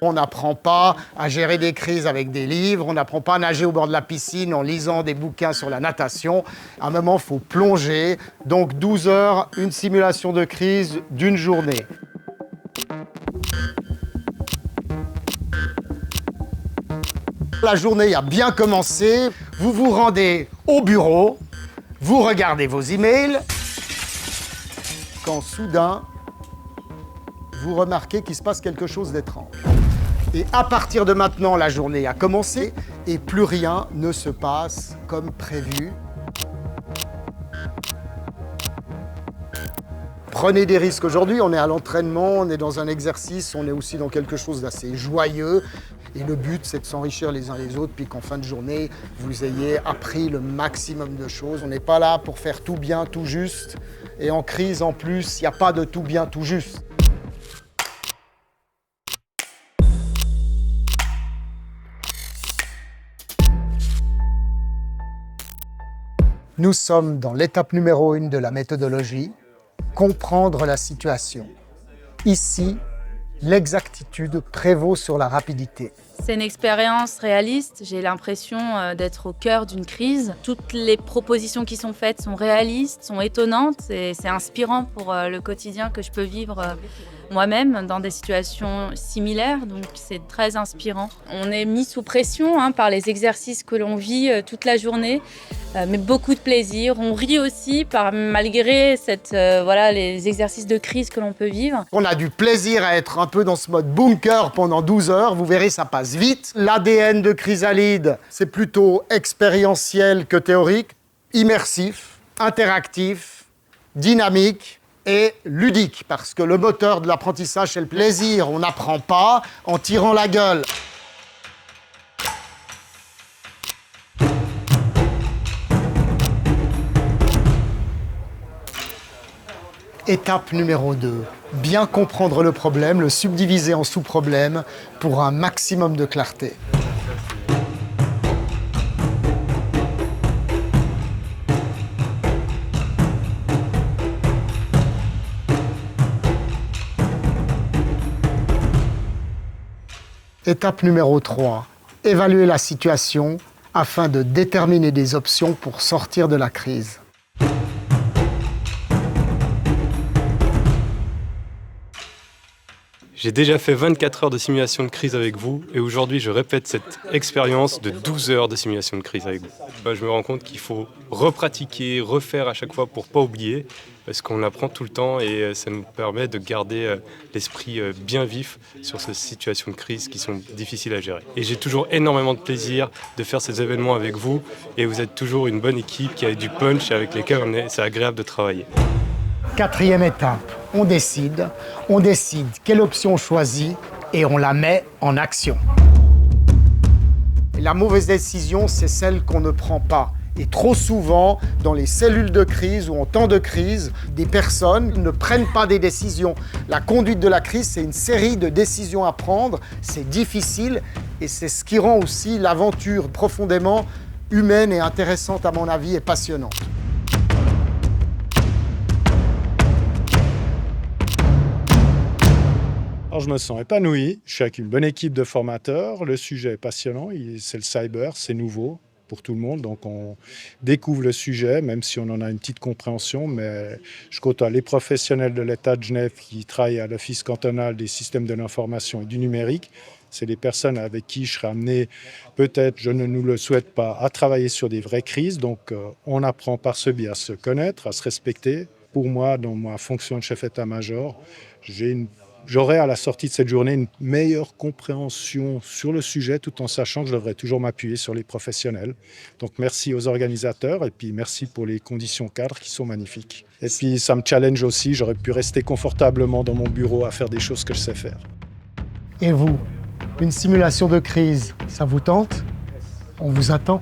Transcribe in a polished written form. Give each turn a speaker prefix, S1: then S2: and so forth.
S1: On n'apprend pas à gérer des crises avec des livres, on n'apprend pas à nager au bord de la piscine en lisant des bouquins sur la natation. À un moment, il faut plonger. Donc 12 heures, une simulation de crise d'une journée. La journée a bien commencé, vous vous rendez au bureau, vous regardez vos emails, quand soudain, vous remarquez qu'il se passe quelque chose d'étrange. Et à partir de maintenant, la journée a commencé et plus rien ne se passe comme prévu. Prenez des risques aujourd'hui, on est à l'entraînement, on est dans un exercice, on est aussi dans quelque chose d'assez joyeux. Et le but, c'est de s'enrichir les uns les autres, puis qu'en fin de journée, vous ayez appris le maximum de choses. On n'est pas là pour faire tout bien, tout juste. Et en crise, en plus, il n'y a pas de tout bien, tout juste. Nous sommes dans l'étape numéro 1 de la méthodologie, comprendre la situation. Ici, l'exactitude prévaut sur la rapidité.
S2: C'est une expérience réaliste, j'ai l'impression d'être au cœur d'une crise. Toutes les propositions qui sont faites sont réalistes, sont étonnantes et c'est inspirant pour le quotidien que je peux vivre moi-même dans des situations similaires, donc c'est très inspirant. On est mis sous pression par les exercices que l'on vit toute la journée, mais beaucoup de plaisir. On rit aussi malgré les exercices de crise que l'on peut vivre.
S1: On a du plaisir à être un peu dans ce mode bunker pendant 12 heures, vous verrez, ça passe vite. L'ADN de Chrysalide, c'est plutôt expérientiel que théorique, immersif, interactif, dynamique et ludique, parce que le moteur de l'apprentissage, c'est le plaisir. On n'apprend pas en tirant la gueule. Étape numéro 2. Bien comprendre le problème, le subdiviser en sous-problèmes pour un maximum de clarté. Étape numéro 3. Évaluer la situation afin de déterminer des options pour sortir de la crise.
S3: J'ai déjà fait 24 heures de simulation de crise avec vous et aujourd'hui je répète cette expérience de 12 heures de simulation de crise avec vous. Je me rends compte qu'il faut repratiquer, refaire à chaque fois pour ne pas oublier parce qu'on apprend tout le temps et ça nous permet de garder l'esprit bien vif sur ces situations de crise qui sont difficiles à gérer. Et j'ai toujours énormément de plaisir de faire ces événements avec vous et vous êtes toujours une bonne équipe qui a du punch et avec lesquels c'est agréable de travailler.
S1: 4e étape, on décide quelle option on choisit et on la met en action. La mauvaise décision, c'est celle qu'on ne prend pas. Et trop souvent, dans les cellules de crise ou en temps de crise, des personnes ne prennent pas des décisions. La conduite de la crise, c'est une série de décisions à prendre, c'est difficile et c'est ce qui rend aussi l'aventure profondément humaine et intéressante à mon avis et passionnante.
S4: Alors, je me sens épanoui, je suis avec une bonne équipe de formateurs, le sujet est passionnant, c'est le cyber, c'est nouveau pour tout le monde, donc on découvre le sujet, même si on en a une petite compréhension, mais je côtoie les professionnels de l'État de Genève qui travaillent à l'Office cantonal des systèmes de l'information et du numérique. C'est des personnes avec qui je serai amené, peut-être, je ne nous le souhaite pas, à travailler sur des vraies crises, donc on apprend par ce biais à se connaître, à se respecter. Pour moi, dans ma fonction de chef état-major, j'aurai à la sortie de cette journée une meilleure compréhension sur le sujet tout en sachant que je devrais toujours m'appuyer sur les professionnels. Donc merci aux organisateurs et puis merci pour les conditions cadres qui sont magnifiques. Et puis ça me challenge aussi, j'aurais pu rester confortablement dans mon bureau à faire des choses que je sais faire.
S1: Et vous, une simulation de crise, ça vous tente ? On vous attend ?